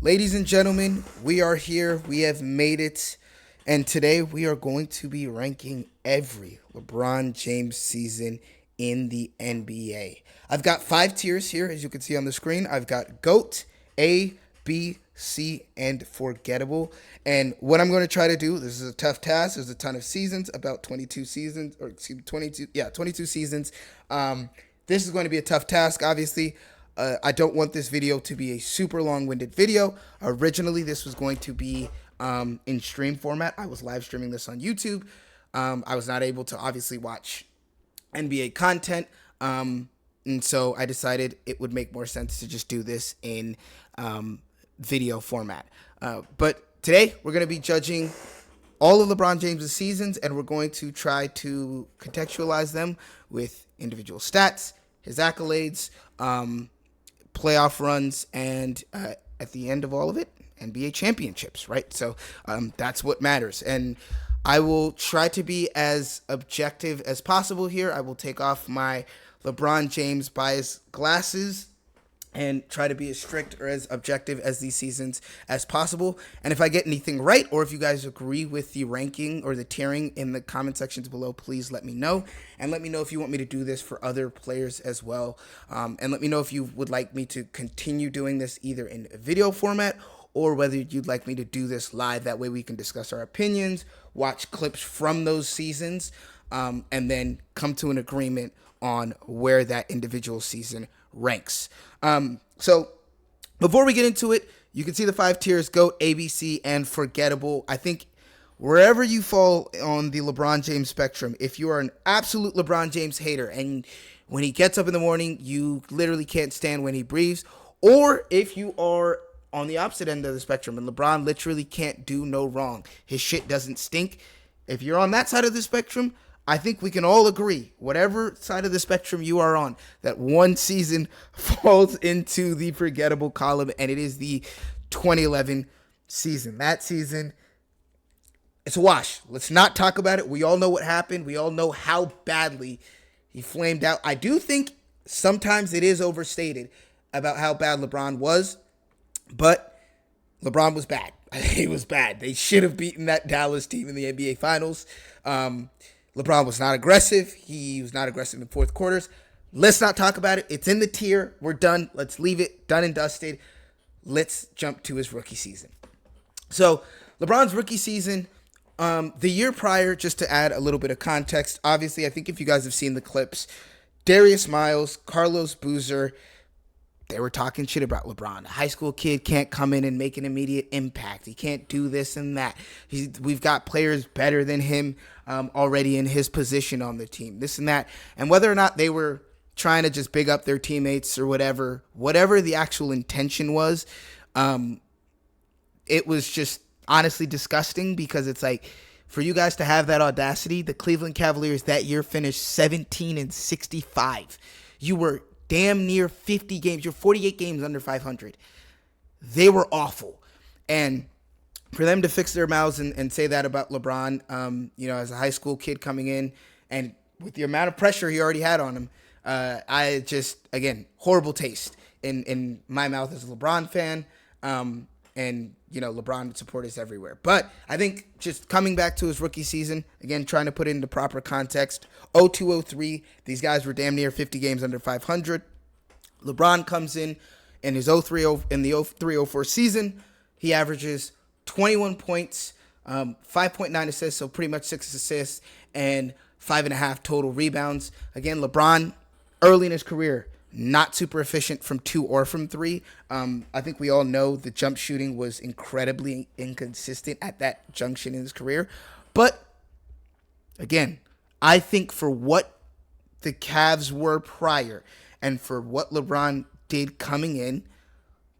Ladies and gentlemen, we are here. We have made it. And today we are going to be ranking every LeBron James season in the NBA. I've got 5 tiers here, as you can see on the screen. I've got GOAT, A, B, C, and Forgettable. And what I'm going to try to do, this is a tough task. There's a ton of seasons, about 22 seasons, or excuse me, 22 seasons. This is going to be a tough task, obviously. I don't want this video to be a super long-winded video. Originally, this was going to be in stream format. I was live streaming this on YouTube. I was not able to obviously watch NBA content. And so I decided it would make more sense to just do this in video format. But today, we're going to be judging all of LeBron James' seasons, and we're going to try to contextualize them with individual stats, his accolades, playoff runs, and at the end of all of it, NBA championships, right? So that's what matters. And I will try to be as objective as possible here. I will take off my LeBron James bias glasses and try to be as strict or as objective as these seasons as possible. And if I get anything right, or if you guys agree with the ranking or the tiering in the comment sections below, please let me know. And let me know if you want me to do this for other players as well. And let me know if you would like me to continue doing this either in video format or whether you'd like me to do this live. That way we can discuss our opinions, watch clips from those seasons, and then come to an agreement on where that individual season ranks. So before we get into it, you can see the 5 tiers: GOAT, ABC, and Forgettable. I think wherever you fall on the LeBron James spectrum, if you are an absolute LeBron James hater and when he gets up in the morning, you literally can't stand when he breathes, or if you are on the opposite end of the spectrum and LeBron literally can't do no wrong, his shit doesn't stink. If you're on that side of the spectrum, I think we can all agree, whatever side of the spectrum you are on, that one season falls into the forgettable column, and it is the 2011 season. That season, it's a wash. Let's not talk about it. We all know what happened. We all know how badly he flamed out. I do think sometimes it is overstated about how bad LeBron was, but LeBron was bad. He was bad. They should have beaten that Dallas team in the NBA Finals. LeBron was not aggressive. He was not aggressive in fourth quarters. Let's not talk about it. It's in the tier. We're done. Let's leave it done and dusted. Let's jump to his rookie season. So LeBron's rookie season, the year prior, just to add a little bit of context, obviously, I think if you guys have seen the clips, Darius Miles, Carlos Boozer, they were talking shit about LeBron. A high school kid can't come in and make an immediate impact. He can't do this and that. We've got players better than him already in his position on the team. This and that. And whether or not they were trying to just big up their teammates or whatever the actual intention was, it was just honestly disgusting, because it's like, for you guys to have that audacity, the Cleveland Cavaliers that year finished 17-65. You were damn near 50 games. You're 48 games under 500. They were awful. And for them to fix their mouths and say that about LeBron, as a high school kid coming in, and with the amount of pressure he already had on him, I just, again, horrible taste in my mouth as a LeBron fan. And LeBron supporters everywhere. But I think just coming back to his rookie season, again, trying to put it into proper context, 02-03, these guys were damn near 50 games under 500. LeBron comes in his 03-04 season. He averages 21 points, 5.9 assists, so pretty much 6 assists, and 5.5 total rebounds. Again, LeBron, early in his career, not super efficient from 2 or from 3. I think we all know the jump shooting was incredibly inconsistent at that junction in his career. But, again, I think for what the Cavs were prior and for what LeBron did coming in,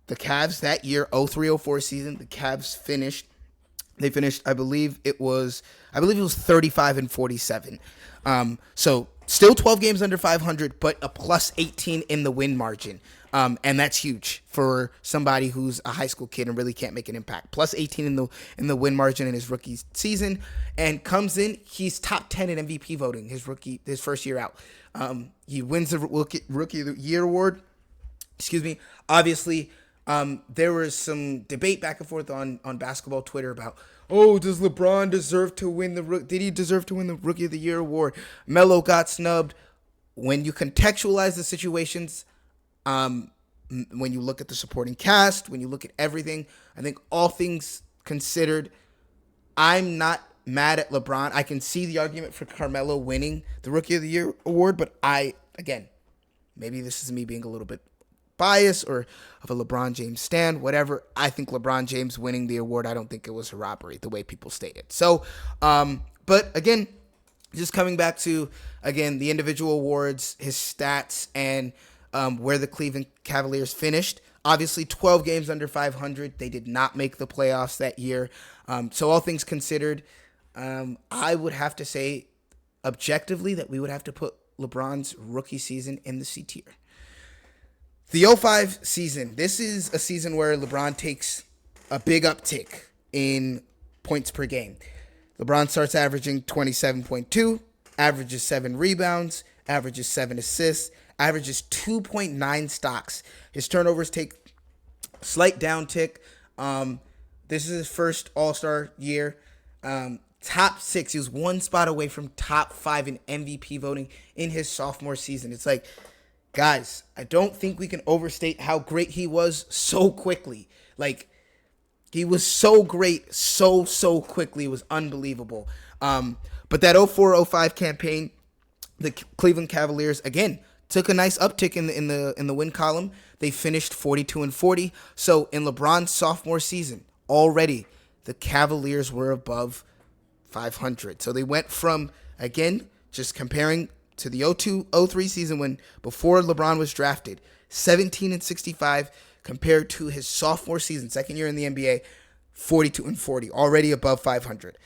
the Cavs that year, 03-04 season, the Cavs finished, I believe it was 35-47. So still 12 games under 500, but a plus 18 in the win margin. And that's huge for somebody who's a high school kid and really can't make an impact. Plus 18 in the win margin in his rookie season, and comes in, he's top 10 in MVP voting his first year out. He wins the rookie of the year award. Obviously, There was some debate back and forth on basketball Twitter about, oh, does LeBron deserve to win did he deserve to win the Rookie of the Year award? Melo got snubbed. When you contextualize the situations, when you look at the supporting cast, when you look at everything, I think all things considered, I'm not mad at LeBron. I can see the argument for Carmelo winning the Rookie of the Year award, but again, maybe this is me being a little bit biased or of a LeBron James stan, whatever. I think LeBron James winning the award, I don't think it was a robbery the way people stated. So, but again, just coming back to, again, the individual awards, his stats, and where the Cleveland Cavaliers finished. Obviously, 12 games under 500. They did not make the playoffs that year. So all things considered, I would have to say objectively that we would have to put LeBron's rookie season in the C tier. The 05 season, this is a season where LeBron takes a big uptick in points per game. LeBron starts averaging 27.2, averages 7 rebounds, averages 7 assists, averages 2.9 stocks. His turnovers take a slight downtick. This is his first All-Star year. Top 6. He was one spot away from top 5 in MVP voting in his sophomore season. It's like, guys, I don't think we can overstate how great he was so quickly. Like, he was so great so quickly. It was unbelievable. But that 04-05 campaign, the Cleveland Cavaliers, again, took a nice uptick in the win column. They finished 42-40. So in LeBron's sophomore season, already the Cavaliers were above 500. So they went from, again, just comparing to the 02-03 season when before LeBron was drafted, 17-65 compared to his sophomore season, second year in the NBA, 42-40, already above 500.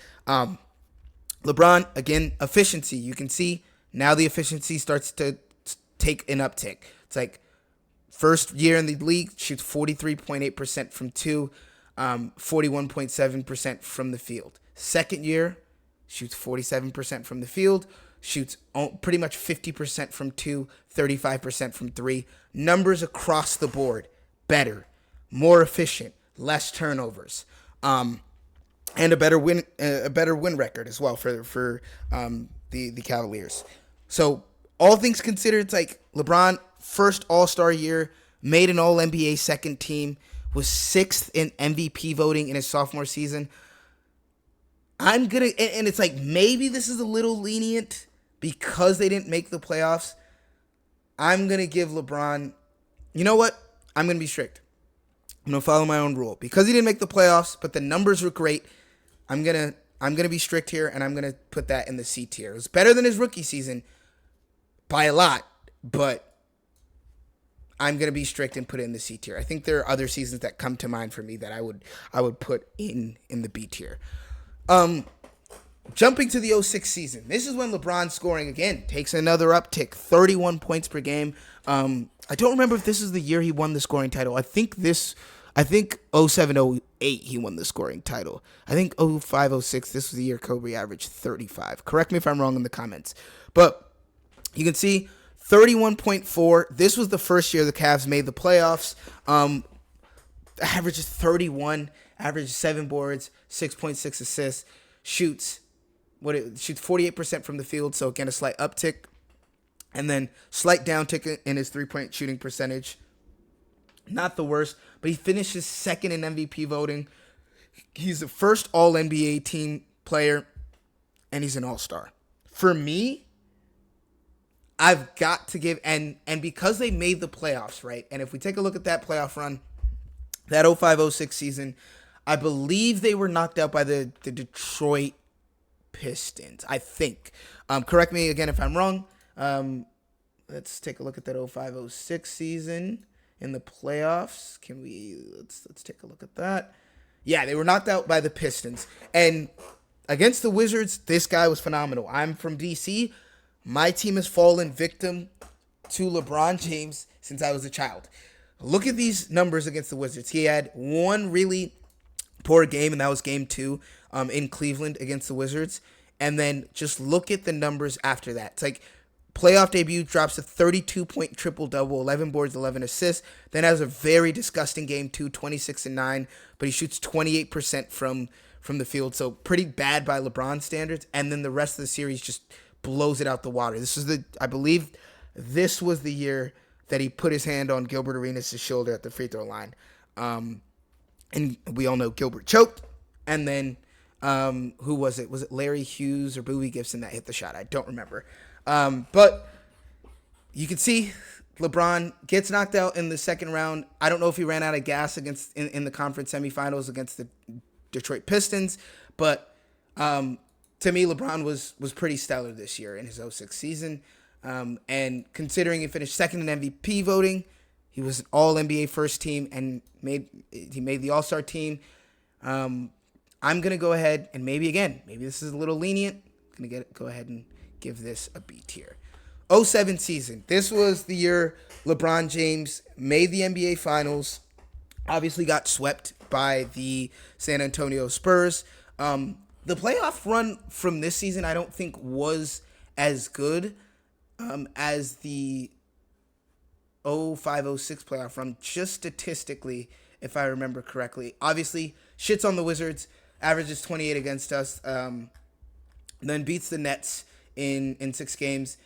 LeBron, again, efficiency. You can see now the efficiency starts to take an uptick. It's like first year in the league, shoots 43.8% from 2, 41.7% from the field. Second year, shoots 47% from the field, shoots pretty much 50% from 2, 35% from 3. Numbers across the board, better, more efficient, less turnovers, and a better win record as well for the Cavaliers. So all things considered, it's like LeBron first All-Star year, made an All-NBA second team, was 6th in MVP voting in his sophomore season. And it's like maybe this is a little lenient because they didn't make the playoffs. I'm going to give LeBron, you know what? I'm going to be strict. I'm going to follow my own rule. Because he didn't make the playoffs, but the numbers were great, I'm going to be strict here, and I'm going to put that in the C tier. It was better than his rookie season by a lot, but I'm going to be strict and put it in the C tier. I think there are other seasons that come to mind for me that I would put in the B tier. Jumping to the 06 season. This is when LeBron scoring again takes another uptick, 31 points per game. I don't remember if this is the year he won the scoring title. I think 07-08 he won the scoring title. I think 05-06, this was the year Kobe averaged 35. Correct me if I'm wrong in the comments. But you can see 31.4. This was the first year the Cavs made the playoffs. Averages 31, averages 7 boards, 6.6 assists, shoots 48% from the field, so again a slight uptick, and then slight downtick in his 3-point shooting percentage. Not the worst, but he finishes second in MVP voting. He's the first All-NBA team player, and he's an All-Star. For me, I've got to give, and because they made the playoffs, right? And if we take a look at that playoff run, that 05-06 season, I believe they were knocked out by the Detroit Pistons, I think. Correct me again if I'm wrong. Let's take a look at that 05-06 season in the playoffs. Let's take a look at that. Yeah, they were knocked out by the Pistons. And against the Wizards, this guy was phenomenal. I'm from DC. My team has fallen victim to LeBron James since I was a child. Look at these numbers against the Wizards. He had one really poor game, and that was game 2 in Cleveland against the Wizards. And then just look at the numbers after that. It's like Playoff debut, drops a 32-point triple-double, 11 boards, 11 assists. Then has a very disgusting game, 26-9, but he shoots 28% from the field, so pretty bad by LeBron standards. And then the rest of the series just blows it out the water. I believe this was the year that he put his hand on Gilbert Arenas' shoulder at the free throw line. And we all know Gilbert choked. And then, who was it? Was it Larry Hughes or Boobie Gibson that hit the shot? I don't remember. But you can see LeBron gets knocked out in the second round. I don't know if he ran out of gas in the conference semifinals against the Detroit Pistons. But to me, LeBron was pretty stellar this year in his 06 season. And considering he finished second in MVP voting, he was an All-NBA first team and he made the All-Star team. I'm going to go ahead and maybe this is a little lenient. I'm going to go ahead and give this a B tier. 07 season. This was the year LeBron James made the NBA Finals. Obviously got swept by the San Antonio Spurs. The playoff run from this season I don't think was as good as the 05-06 playoff run, just statistically, if I remember correctly. Obviously, shits on the Wizards, averages 28 against us, then beats the Nets in 6 games,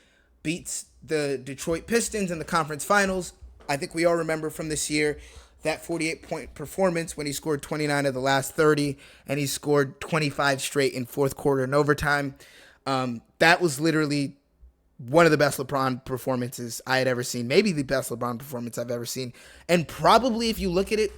beats the Detroit Pistons in the conference finals. I think we all remember from this year that 48-point performance when he scored 29 of the last 30, and he scored 25 straight in fourth quarter and overtime. That was literally one of the best LeBron performances I had ever seen. Maybe the best LeBron performance I've ever seen. And probably, if you look at it,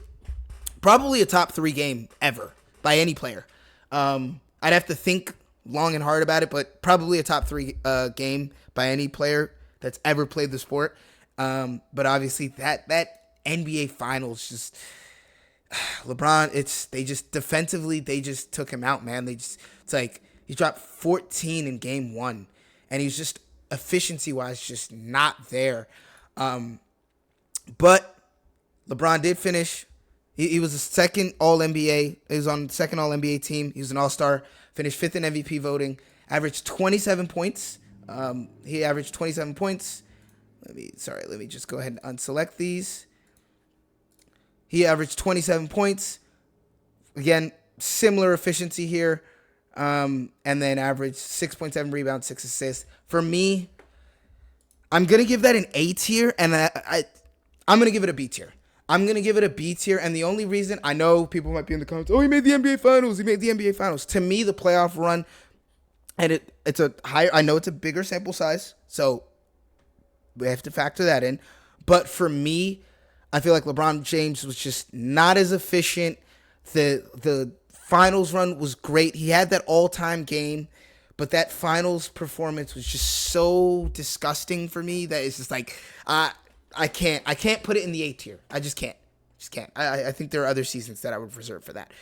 probably a top 3 game ever by any player. I'd have to think long and hard about it, but probably a top 3 game by any player that's ever played the sport. But obviously that NBA Finals just LeBron, they just defensively, they just took him out, man. It's like he dropped 14 in game 1, and he's just efficiency-wise just not there. But LeBron did finish. He was a second All-NBA. He was on the second All-NBA team. He was an All-Star. Finished 5th in MVP voting. Averaged 27 points. He averaged 27 points. Let me just go ahead and unselect these. He averaged 27 points. Again, similar efficiency here. And then averaged 6.7 rebounds, 6 assists. For me, I'm going to give that an A tier, and I'm going to give it a B tier. I'm going to give it a B tier, and the only reason, I know people might be in the comments, he made the NBA Finals. To me, the playoff run, and it's a higher, I know it's a bigger sample size, so we have to factor that in. But for me, I feel like LeBron James was just not as efficient. The finals run was great. He had that all-time game, but that finals performance was just so disgusting for me that it's just like, I can't put it in the A tier. I just can't. I think there are other seasons that I would reserve for that.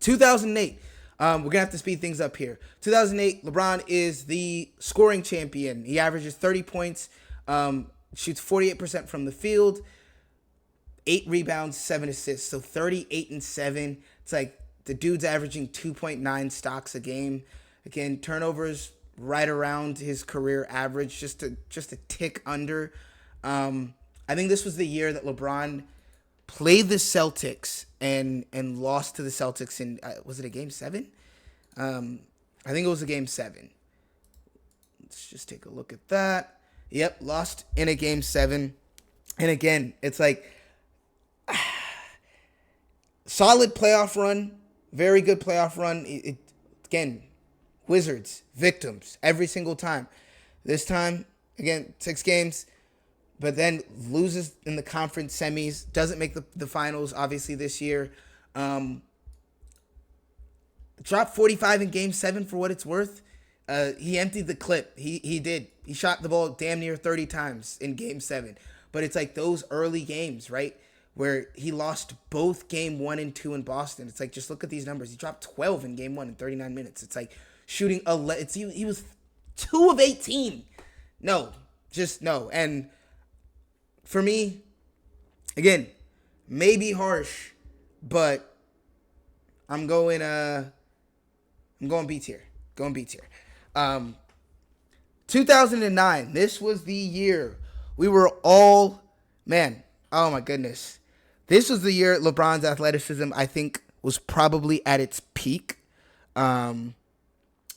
2008. We're going to have to speed things up here. 2008, LeBron is the scoring champion. He averages 30 points, shoots 48% from the field, 8 rebounds, 7 assists. So 38-7. It's like the dude's averaging 2.9 stocks a game. Again, turnovers right around his career average, just a tick under. I think this was the year that LeBron played the Celtics and lost to the Celtics in, was it a game 7? I think it was a game 7. Let's just take a look at that. Yep, lost in a game 7. And again, it's like solid playoff run, very good playoff run. Again, Wizards, victims every single time. This time, again, 6 games. But then loses in the conference semis, doesn't make the finals, obviously, this year. Dropped 45 in Game 7 for what it's worth. He emptied the clip. He did. He shot the ball damn near 30 times in Game 7. But it's like those early games, right, where he lost both Game 1 and 2 in Boston. It's like, just look at these numbers. He dropped 12 in Game 1 in 39 minutes. It's like shooting he was 2 of 18. No, just no. And for me, again, maybe harsh, but I'm going B tier. 2009. This was the year we were all, man, oh my goodness. This was the year LeBron's athleticism, I think, was probably at its peak. Um,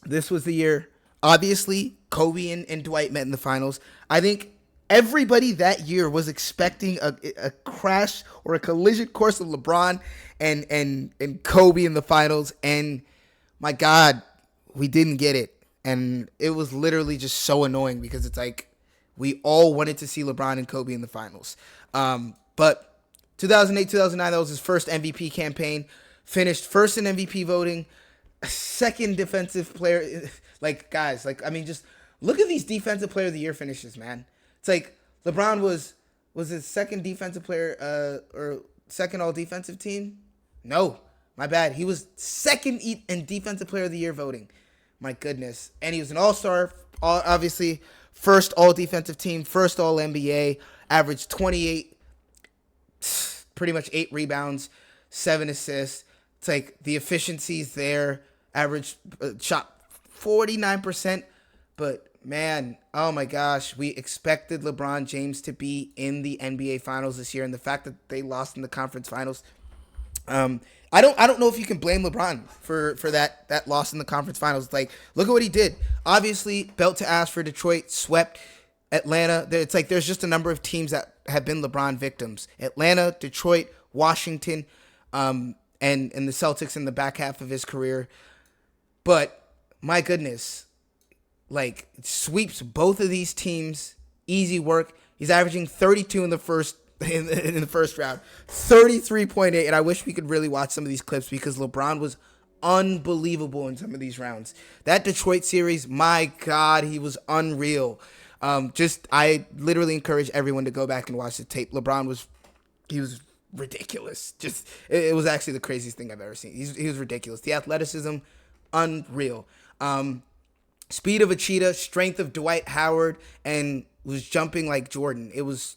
this was the year, obviously, Kobe and Dwight met in the finals. I think everybody that year was expecting a crash or a collision course of LeBron and Kobe in the finals. And my God, we didn't get it. And it was literally just so annoying because it's like we all wanted to see LeBron and Kobe in the finals. But 2008, 2009, that was his first MVP campaign. Finished first in MVP voting, second defensive player. Like, guys, like, I mean, just look at these defensive player of the year finishes, man. It's like LeBron was his second defensive player or second all defensive team. No, my bad. He was second in defensive player of the year voting. My goodness. And he was an all-star, obviously, first all-defensive team, first all-NBA, averaged 28, pretty much 8 rebounds, 7 assists. It's like the efficiencies there, average shot 49%. But, man, oh my gosh, we expected LeBron James to be in the NBA Finals this year, and the fact that they lost in the conference finals, I don't know if you can blame LeBron for that loss in the conference finals. Like, look at what he did. Obviously, belt to ass for Detroit, swept Atlanta. It's like there's just a number of teams that have been LeBron victims. Atlanta, Detroit, Washington, and the Celtics in the back half of his career. But my goodness, like, sweeps both of these teams, easy work. He's averaging 32 in the first round, 33.8, and I wish we could really watch some of these clips because LeBron was unbelievable in some of these rounds. That Detroit series, my God, he was unreal. I literally encourage everyone to go back and watch the tape. LeBron was ridiculous. It was actually the craziest thing I've ever seen. He was ridiculous. The athleticism, unreal. Speed of a cheetah, strength of Dwight Howard, and was jumping like Jordan. It was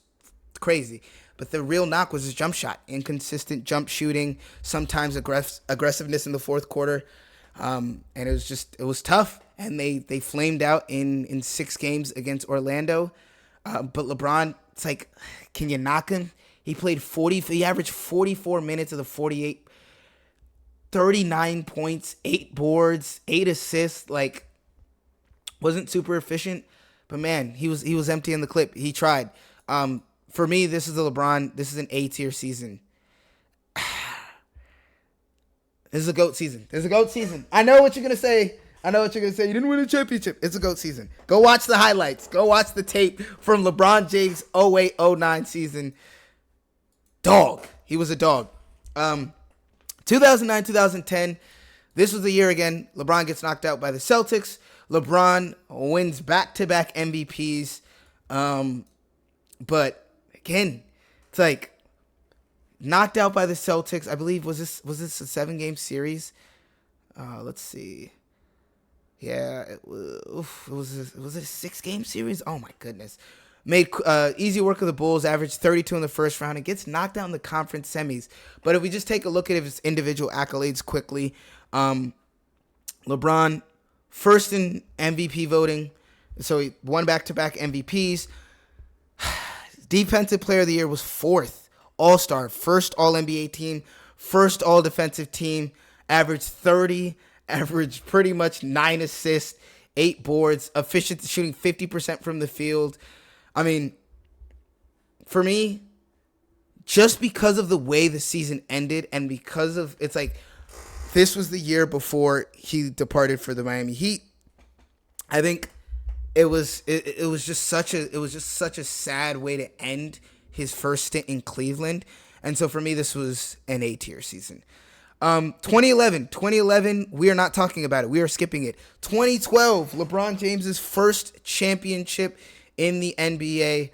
crazy. But the real knock was his jump shot. Inconsistent jump shooting, sometimes aggressiveness in the fourth quarter. And it was tough. And they flamed out in 6 games against Orlando. But LeBron, it's like, can you knock him? He averaged 44 minutes of the 48, 39 points, 8 boards, 8 assists. Like, wasn't super efficient, but man, he was empty in the clip. He tried. For me, this is an A-tier season. This is a GOAT season. I know what you're going to say. You didn't win a championship. It's a GOAT season. Go watch the highlights. Go watch the tape from LeBron James' 08-09 season. Dog. He was a dog. 2009, 2010, this was the year again. LeBron gets knocked out by the Celtics. LeBron wins back-to-back MVPs. But again, it's like knocked out by the Celtics. I believe was this a 7-game series? Let's see. Yeah, it was it a 6-game series? Oh my goodness. Made easy work of the Bulls, averaged 32 in the first round, and gets knocked out in the conference semis. But if we just take a look at his individual accolades quickly, LeBron, first in MVP voting, so he won back-to-back MVPs. Defensive Player of the Year was 4th, All-Star, first All-NBA team, first All-Defensive team, averaged 30, averaged pretty much 9 assists, 8 boards, efficient shooting 50% from the field. I mean, for me, just because of the way the season ended and because of, it's like, this was the year before he departed for the Miami Heat. I think it was just such a sad way to end his first stint in Cleveland. And so for me, this was an A-tier season. 2011, we are not talking about it. We are skipping it. 2012, LeBron James's first championship in the NBA.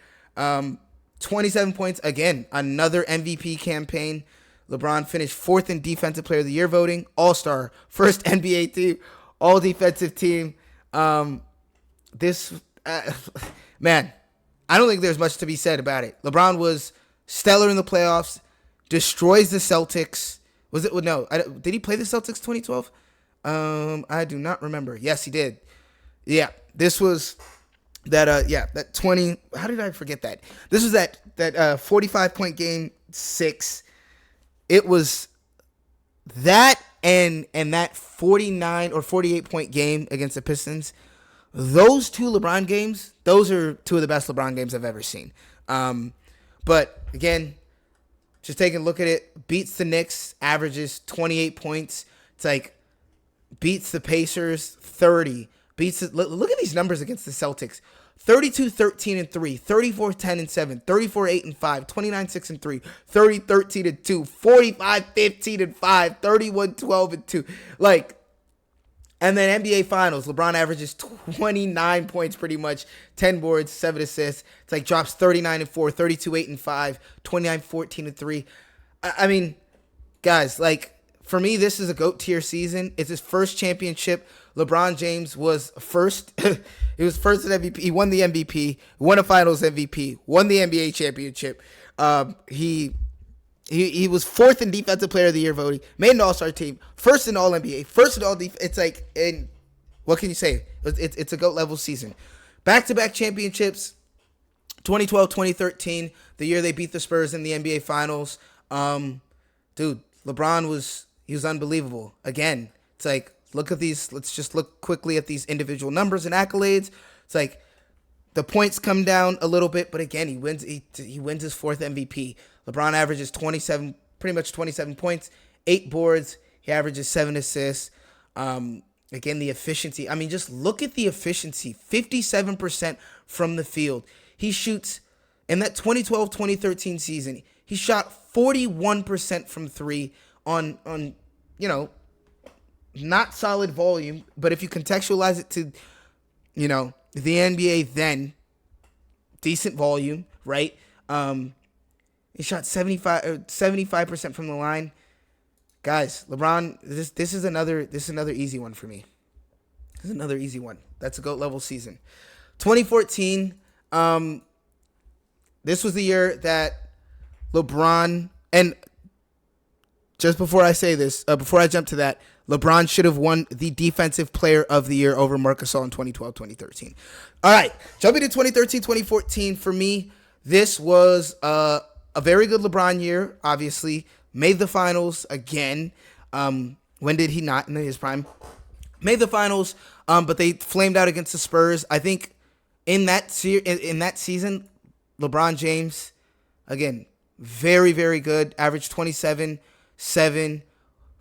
27 points. Again, another MVP campaign. LeBron finished 4th in Defensive Player of the Year voting. All-Star, first NBA team, all-defensive team. Man, I don't think there's much to be said about it. LeBron was stellar in the playoffs, destroys the Celtics. Was it? No, did he play the Celtics 2012? I do not remember. Yes, he did. Yeah, this was that 20. How did I forget that? This was that 45 point game 6. It was that and that 49 or 48 point game against the Pistons. Those two LeBron games, those are two of the best LeBron games I've ever seen. But again, just taking a look at it, beats the Knicks, averages 28 points. It's like beats the Pacers 30. Look at these numbers against the Celtics. 32-13-3, 34-10-7, 34-8-5, 29-6-3, 30-13-2, 45-15-5, 31-12-2. Like, and then NBA Finals, LeBron averages 29 points pretty much, 10 boards, 7 assists. It's like drops 39-4, 32-8-5, 29-14-3. I mean, guys, like, for me, this is a GOAT tier season. It's his first championship. LeBron James was first. He was first at MVP. He won the MVP, won a Finals MVP, won the NBA championship. He was fourth in Defensive Player of the Year voting, made an All-Star team, first in All NBA, first in All Defense. It's like, and what can you say? It's a GOAT level season. Back-to-back championships, 2012, 2013, the year they beat the Spurs in the NBA Finals. Dude, LeBron was unbelievable. Again, it's like, look at these. Let's just look quickly at these individual numbers and accolades. It's like the points come down a little bit, but again, he wins. He wins his fourth MVP. LeBron averages 27, pretty much 27 points, 8 boards. He averages 7 assists. Again, the efficiency. I mean, just look at the efficiency. 57% from the field. He shoots in that 2012-2013 season. He shot 41% from 3 on not solid volume, but if you contextualize it to, the NBA then, decent volume, right? He shot 75% from the line. Guys, LeBron, this is another easy one for me. This is another easy one. That's a GOAT level season. 2014, this was the year that LeBron, and just before I say this, before I jump to that, LeBron should have won the Defensive Player of the Year over Marc Gasol in 2012-2013. All right, jumping to 2013-2014, for me, this was a very good LeBron year, obviously. Made the finals again. When did he not in his prime? Made the finals, but they flamed out against the Spurs. I think in that season, LeBron James, again, very, very good. Averaged 27, 7,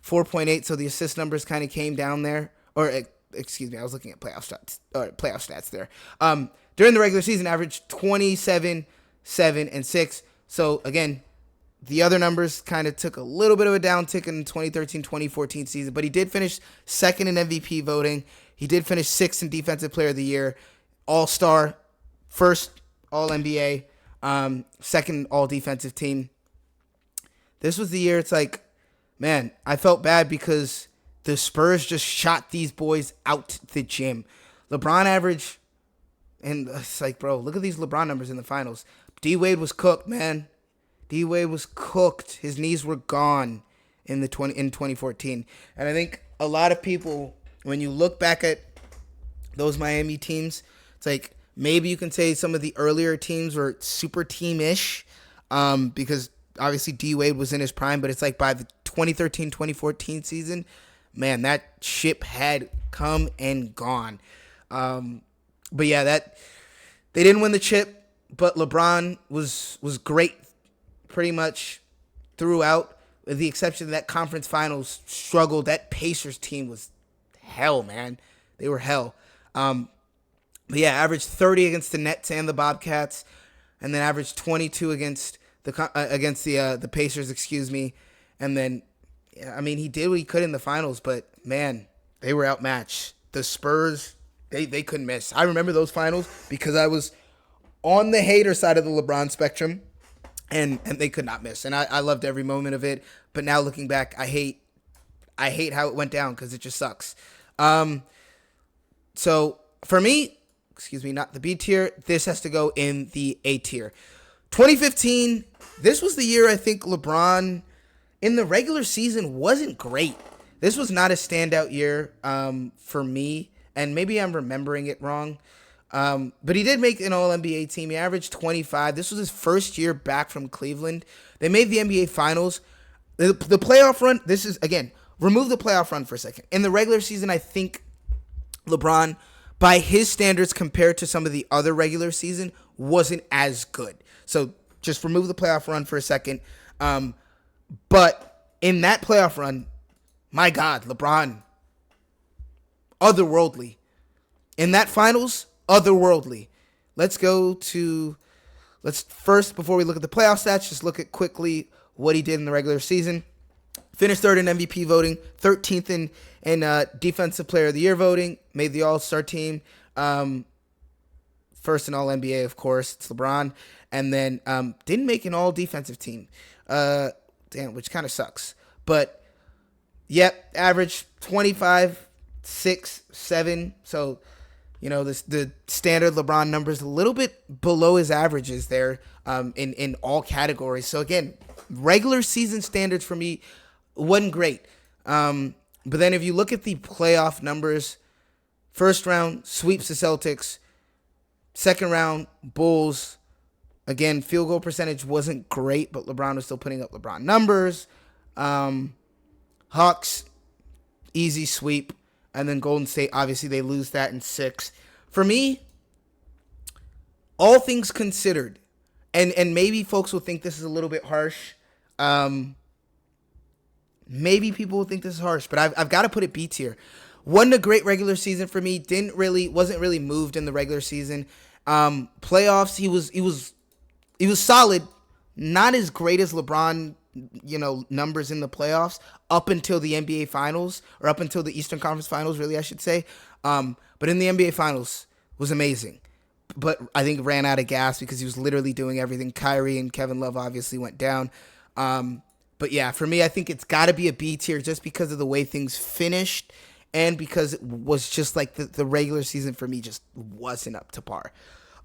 4.8. So the assist numbers kind of came down there. Or, excuse me, I was looking at playoff stats there. During the regular season, averaged 27, 7, and 6. So, again, the other numbers kind of took a little bit of a downtick in the 2013-2014 season, but he did finish second in MVP voting. He did finish sixth in Defensive Player of the Year, All-Star, first All-NBA, second All-Defensive Team. This was the year it's like, man, I felt bad because the Spurs just shot these boys out the gym. LeBron averaged, and it's like, bro, look at these LeBron numbers in the finals. D-Wade was cooked, man. D-Wade was cooked. His knees were gone in 2014. And I think a lot of people, when you look back at those Miami teams, it's like maybe you can say some of the earlier teams were super team-ish because obviously D-Wade was in his prime, but it's like by the 2013-2014 season, man, that ship had come and gone. But yeah, they didn't win the chip, but LeBron was great pretty much throughout, with the exception of that conference finals struggle. That Pacers team was hell, man. They were hell. But yeah, averaged 30 against the Nets and the Bobcats, and then averaged 22 against the Pacers, excuse me. And then, I mean, he did what he could in the finals, but man, they were outmatched. The Spurs, they couldn't miss. I remember those finals because I was on the hater side of the LeBron spectrum, and they could not miss. And I loved every moment of it. But now looking back, I hate how it went down because it just sucks. So for me, excuse me, not the B tier, this has to go in the A tier. 2015, this was the year I think LeBron in the regular season wasn't great. This was not a standout year for me, and maybe I'm remembering it wrong. But he did make an All-NBA team. He averaged 25. This was his first year back from Cleveland. They made the NBA Finals. The playoff run, this is, again, remove the playoff run for a second. In the regular season, I think LeBron, by his standards compared to some of the other regular season, wasn't as good. So just remove the playoff run for a second. But in that playoff run, my God, LeBron, otherworldly. In that finals, otherworldly. Let's first, before we look at the playoff stats, just look at quickly what he did in the regular season. Finished third in MVP voting, 13th in Defensive Player of the Year voting, made the All-Star team, first in All-NBA, of course, it's LeBron, and then didn't make an All-Defensive team, which kind of sucks. But, yep, average 25, 6, 7, so, the standard LeBron numbers a little bit below his averages there in all categories. So, again, regular season standards for me wasn't great. But then if you look at the playoff numbers, first round, sweeps the Celtics. Second round, Bulls. Again, field goal percentage wasn't great, but LeBron was still putting up LeBron numbers. Hawks, easy sweep. And then Golden State, obviously, they lose that in 6. For me, all things considered, and maybe folks will think this is a little bit harsh. Maybe people will think this is harsh, but I've got to put it B tier. Wasn't a great regular season for me. Wasn't really moved in the regular season. Playoffs, he was solid. Not as great as LeBron, numbers in the playoffs up until the NBA Finals, or up until the Eastern Conference Finals, really, I should say. But in the NBA Finals was amazing. But I think ran out of gas because he was literally doing everything. Kyrie and Kevin Love obviously went down. But yeah, for me, I think it's got to be a B tier just because of the way things finished and because it was just like the regular season for me just wasn't up to par.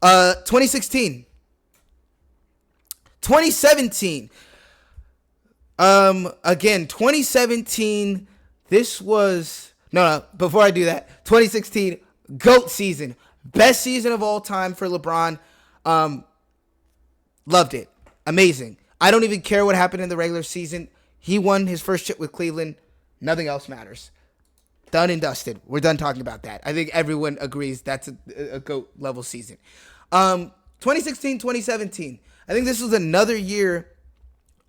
2016. 2017. Again, 2017, this was... No, before I do that, 2016, GOAT season. Best season of all time for LeBron. Loved it. Amazing. I don't even care what happened in the regular season. He won his first chip with Cleveland. Nothing else matters. Done and dusted. We're done talking about that. I think everyone agrees that's a GOAT level season. 2016, 2017. I think this was another year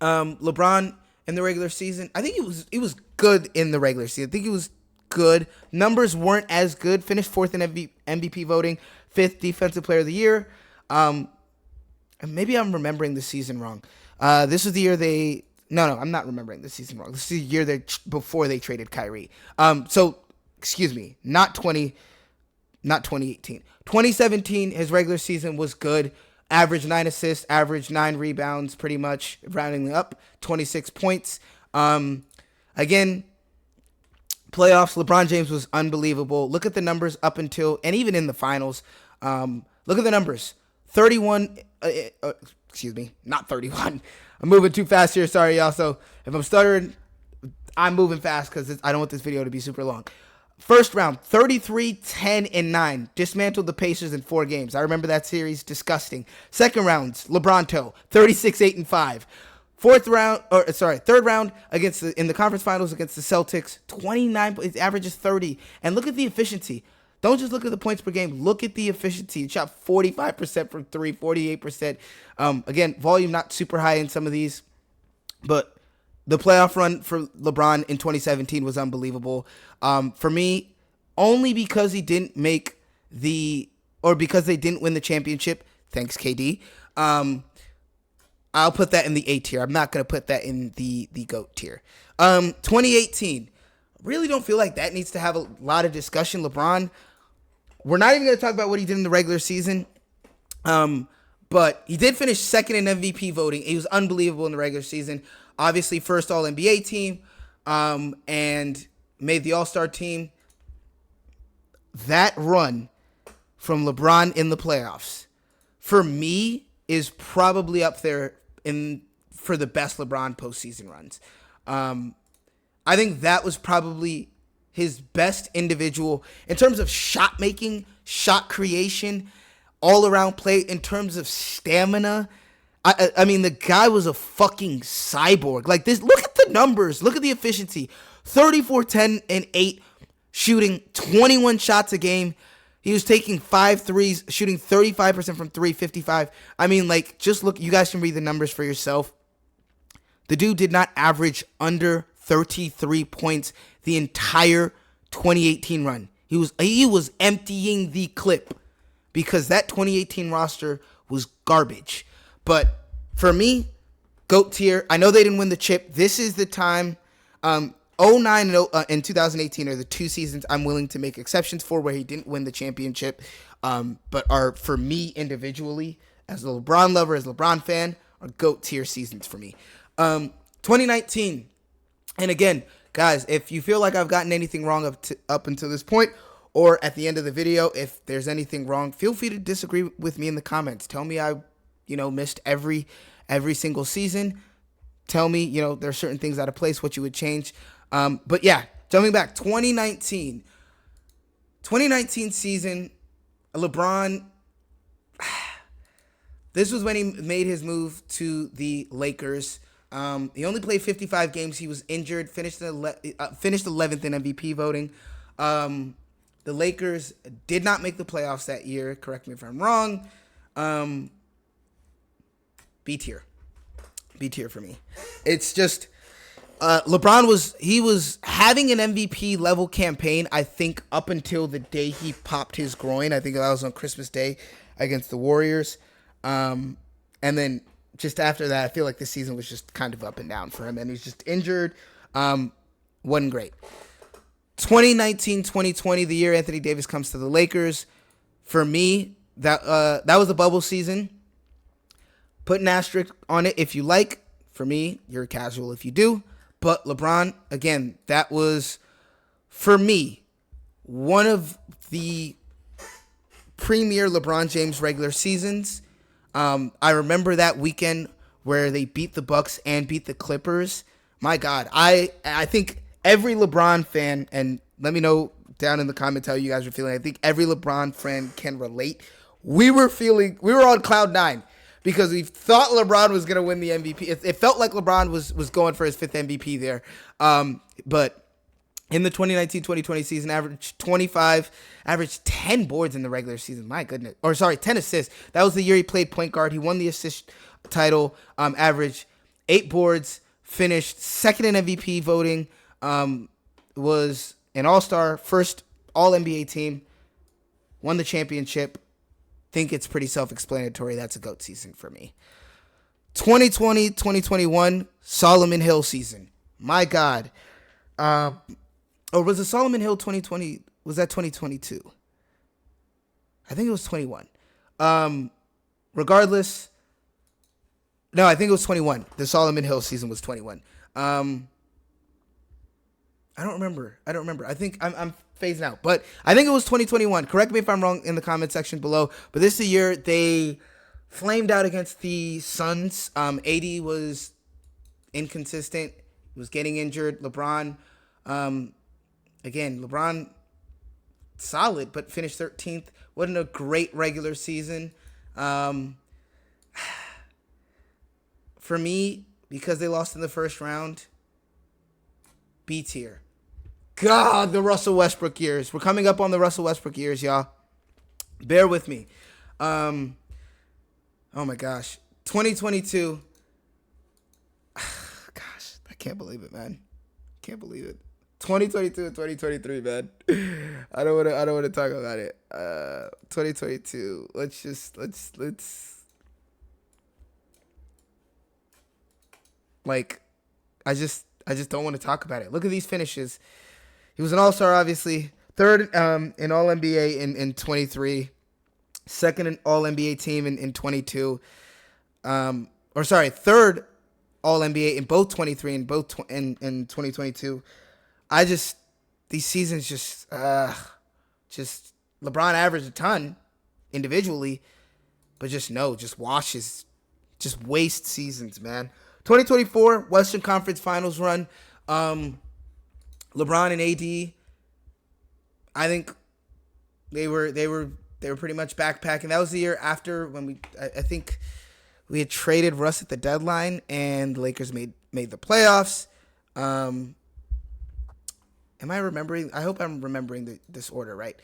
LeBron in the regular season. I think it was good in the regular season. I think it was good. Numbers weren't as good. Finished 4th in MVP voting, 5th Defensive Player of the Year. Maybe I'm remembering the season wrong. This was the year they... No, I'm not remembering the season wrong. This is the year before they traded Kyrie. So, excuse me, not 2018. 2017, his regular season was good. Average 9 assists, average 9 rebounds, pretty much, rounding up, 26 points. Again, playoffs, LeBron James was unbelievable. Look at the numbers up until, and even in the finals. Look at the numbers. 31, not 31. I'm moving too fast here. Sorry, y'all. So if I'm stuttering, I'm moving fast because I don't want this video to be super long. First round, 33, 10, and 9. Dismantled the Pacers in 4 games. I remember that series. Disgusting. Second round, LeBronto, 36, 8, and 5. Third round in the conference finals against the Celtics, 29. His average is 30. And look at the efficiency. Don't just look at the points per game. Look at the efficiency. He shot 45% from 3, 48%. Again, volume not super high in some of these, but the playoff run for LeBron in 2017 was unbelievable. For me, only because he didn't because they didn't win the championship. Thanks, KD. I'll put that in the A tier. I'm not going to put that in the GOAT tier. 2018. Really don't feel like that needs to have a lot of discussion. LeBron, we're not even going to talk about what he did in the regular season. But he did finish second in MVP voting. He was unbelievable in the regular season. Obviously, first All-NBA team, and made the All-Star team. That run from LeBron in the playoffs, for me, is probably up there for the best LeBron postseason runs. I think that was probably his best individual, in terms of shot making, shot creation, all around play, in terms of stamina. I mean, the guy was a fucking cyborg. Like this, look at the numbers. Look at the efficiency. 34, 10, and 8, shooting 21 shots a game. He was taking 5 threes, shooting 35% from 3, 55. I mean, like, just look. You guys can read the numbers for yourself. The dude did not average under 33 points the entire 2018 run. He was emptying the clip because that 2018 roster was garbage. But for me, GOAT tier. I know they didn't win the chip. This is the time. 09 and 2018 are the two seasons I'm willing to make exceptions for where he didn't win the championship, but are, for me individually, as a LeBron lover, as a LeBron fan, are GOAT tier seasons for me. 2019, and again, guys, if you feel like I've gotten anything wrong up until this point, or at the end of the video, if there's anything wrong, feel free to disagree with me in the comments. Tell me I, missed every single season. Tell me, there's certain things out of place, what you would change. But yeah, jumping back, 2019 season, LeBron, this was when he made his move to the Lakers. He only played 55 games. He was injured, finished 11th in MVP voting. The Lakers did not make the playoffs that year. Correct me if I'm wrong. B tier for me. It's just LeBron was having an MVP level campaign, I think, up until the day he popped his groin. I think that was on Christmas Day against the Warriors. And then just after that, I feel like the season was just kind of up and down for him, and he's just injured. Wasn't great. 2019-2020, the year Anthony Davis comes to the Lakers. For me, that was a bubble season. Put an asterisk on it if you like. For me, you're a casual if you do. But LeBron, again, that was, for me, one of the premier LeBron James regular seasons. I remember that weekend where they beat the Bucks and beat the Clippers. My God, I think every LeBron fan, and let me know down in the comments how you guys are feeling. I think every LeBron fan can relate. We were on cloud nine because we thought LeBron was going to win the MVP. It felt like LeBron was going for his 5th MVP there. But in the 2019-2020 season, averaged 25, averaged 10 boards in the regular season. My goodness. 10 assists. That was the year he played point guard. He won the assist title, averaged 8 boards, finished 2nd in MVP voting, was an all-star, first all-NBA team, won the championship. Think it's pretty self-explanatory. That's a GOAT season for me. 2020-2021, Solomon Hill season. My God. Or was it Solomon Hill 2020? Was that 2022? I think it was 21. Regardless, no, I think it was 21. The Solomon Hill season was 21. I don't remember. I think I'm phasing out, but I think it was 2021. Correct me if I'm wrong in the comment section below. But this is the year they flamed out against the Suns. AD was inconsistent. He was getting injured. LeBron, LeBron solid, but finished 13th. Wasn't a great regular season. For me, because they lost in the first round, B tier. God, the Russell Westbrook years. We're coming up on the Russell Westbrook years, y'all. Bear with me. Oh my gosh. 2022. Gosh, I can't believe it, man. Can't believe it. 2022 and 2023, man. I don't want to talk about it. 2022. Let's like I just don't want to talk about it. Look at these finishes. He was an all-star, obviously. 3rd in All-NBA in 23. 2nd in All-NBA team in 22. 3rd All-NBA in both 23 and both in 2022. These seasons just LeBron averaged a ton individually, but just washes, just waste seasons, man. 2024 Western Conference Finals run. LeBron and AD, I think They were pretty much backpacking. That was the year after when I think we had traded Russ at the deadline, and the Lakers made the playoffs. Am I remembering? I hope I'm remembering this order right.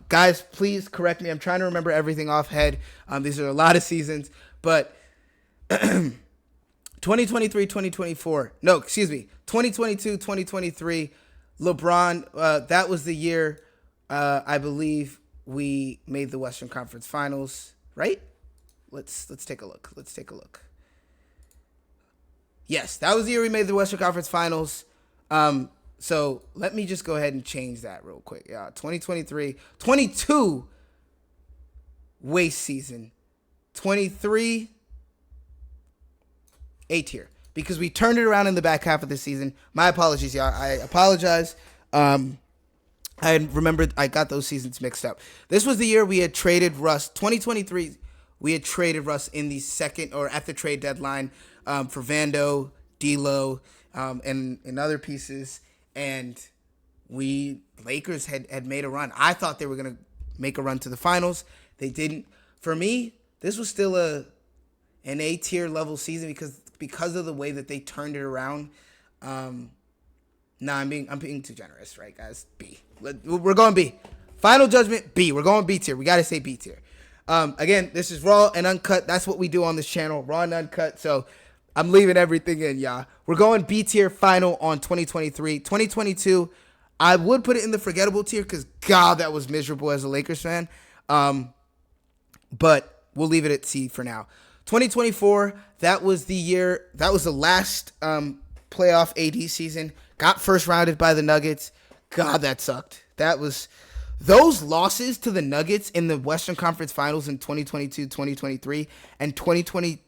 Guys, please correct me. I'm trying to remember everything off head. These are a lot of seasons, but 2023, 2024. No, excuse me. 2022, 2023. LeBron. That was the year. I believe we made the Western Conference Finals. Right? Let's take a look. Let's take a look. Yes, that was the year we made the Western Conference Finals. So let me just go ahead and change that real quick. Yeah, 2023, 22 waste season, 23 A tier, because we turned it around in the back half of the season. My apologies, y'all. I apologize. I remembered I got those seasons mixed up. This was the year we had traded Russ. 2023, we had traded Russ in the second or at the trade deadline for Vando, D'Lo, and other pieces. And Lakers had made a run. I thought they were going to make a run to the finals. They didn't. For me, this was still an A tier level season because of the way that they turned it around. I'm being too generous, right, guys? B. We're going B. Final judgment, B. We're going B tier. We got to say B tier. Again, this is raw and uncut. That's what we do on this channel, raw and uncut. So I'm leaving everything in, y'all. We're going B tier final on 2023. 2022, I would put it in the forgettable tier because, God, that was miserable as a Lakers fan. But we'll leave it at C for now. 2024, that was the year. That was the last playoff AD season. Got first rounded by the Nuggets. God, that sucked. That was those losses to the Nuggets in the Western Conference Finals in 2022, 2023, and 2023,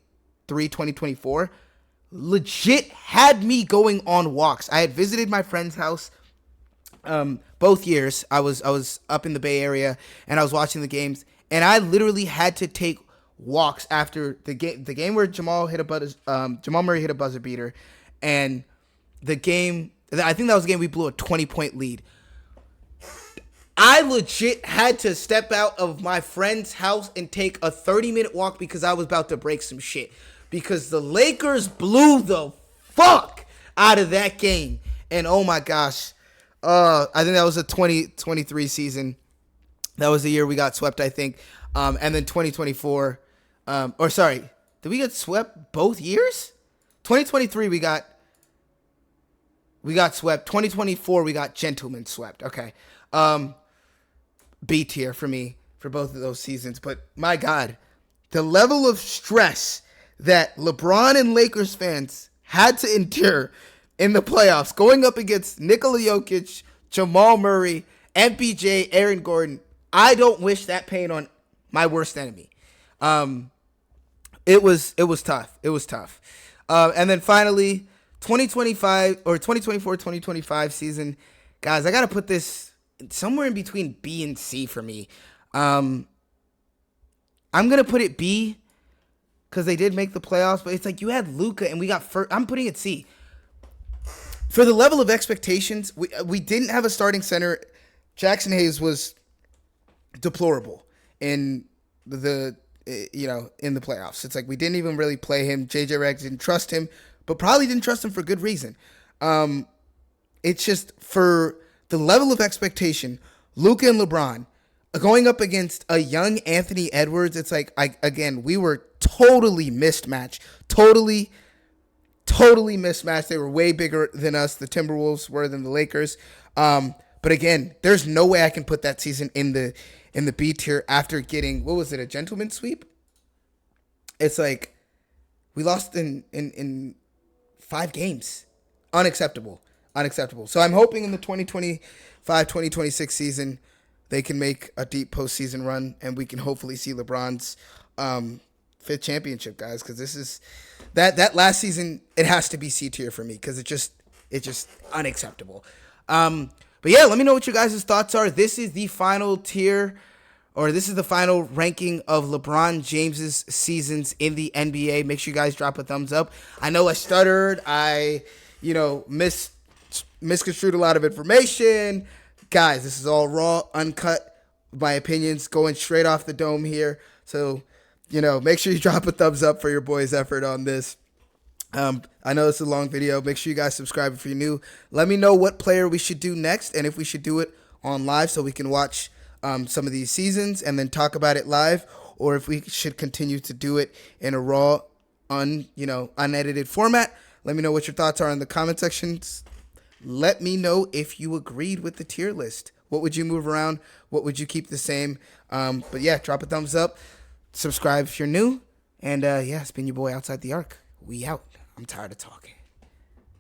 2024 legit had me going on walks. I had visited my friend's house both years. I was up in the Bay Area and I was watching the games, and I literally had to take walks after the game where Jamal Murray hit a buzzer beater, and the game, I think that was the game we blew a 20-point lead. I legit had to step out of my friend's house and take a 30-minute walk because I was about to break some shit. Because the Lakers blew the fuck out of that game. And oh my gosh. I think that was a 2023 season. That was the year we got swept, I think. And then 2024. Did we get swept both years? 2023 we got swept. 2024 we got gentlemen swept. Okay. B tier for me for both of those seasons. But my God, the level of stress that LeBron and Lakers fans had to endure in the playoffs, going up against Nikola Jokic, Jamal Murray, MPJ, Aaron Gordon. I don't wish that pain on my worst enemy. It was tough. It was tough. And then finally, 2024-2025 season, guys, I got to put this somewhere in between B and C for me. I'm going to put it B because they did make the playoffs, but it's like you had Luka and we got first. I'm putting it C. For the level of expectations, we didn't have a starting center. Jackson Hayes was deplorable in the playoffs. It's like we didn't even really play him. JJ Redick didn't trust him, but probably didn't trust him for good reason. It's just for the level of expectation, Luka and LeBron going up against a young Anthony Edwards. It's like, we were totally mismatched. Totally mismatched. They were way bigger than us. The Timberwolves were than the Lakers. But again, there's no way I can put that season in the B tier after getting, what was it, a gentleman's sweep? It's like we lost in 5 games. Unacceptable. So I'm hoping in the 2025-2026 season they can make a deep postseason run and we can hopefully see LeBron's 5th championship, guys, because this is that last season. It has to be C tier for me because it's just unacceptable. But yeah, let me know what your guys' thoughts are. This is the final tier, or this is the final ranking of LeBron James's seasons in the NBA. Make sure you guys drop a thumbs up. I know I stuttered. I misconstrued a lot of information. Guys, this is all raw, uncut, my opinions going straight off the dome here. So, make sure you drop a thumbs up for your boy's effort on this. I know it's a long video. Make sure you guys subscribe if you're new. Let me know what player we should do next and if we should do it on live so we can watch some of these seasons and then talk about it live, or if we should continue to do it in a raw, unedited format. Let me know what your thoughts are in the comment sections. Let me know if you agreed with the tier list. What would you move around? What would you keep the same? But yeah, drop a thumbs up. Subscribe if you're new. And yeah, it's been your boy Outside the Arc. We out. I'm tired of talking.